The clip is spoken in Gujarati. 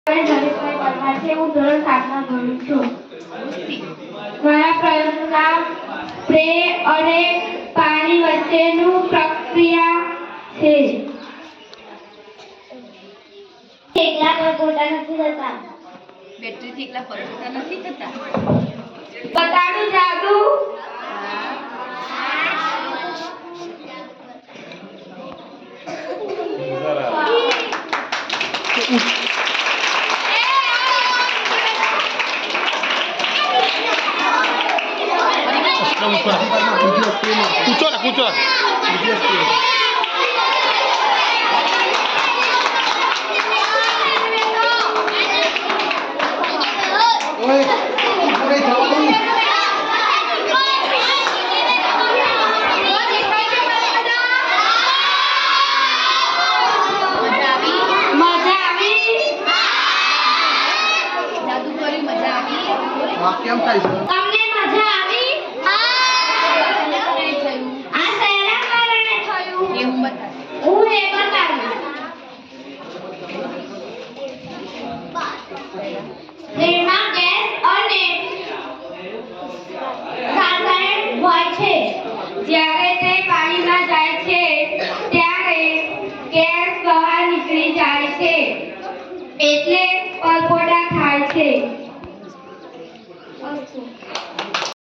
હું ધોરણ 7 માં ભણું છું. મારા પ્રયોગનું નામ સ્પ્રે અને પાણી વચ્ચેનું પ્રક્રિયા છે. એકલા પરપોટા નથી થતા. બેટરીથી એકલા પરપોટા નથી થતા. બતાડું જાદુ. પૂછો કેમ થાય છે? તમને મજા આવી? આ શેના કારણે થયું? એવું બતા. હું એ બતાવીશ. તેમાં ગેસ અને રાસાયણ હોય છે. જ્યારે તે પાણીમાં જાય છે ત્યારે ગેસ બહાર નીકળી જાય છે. એટલે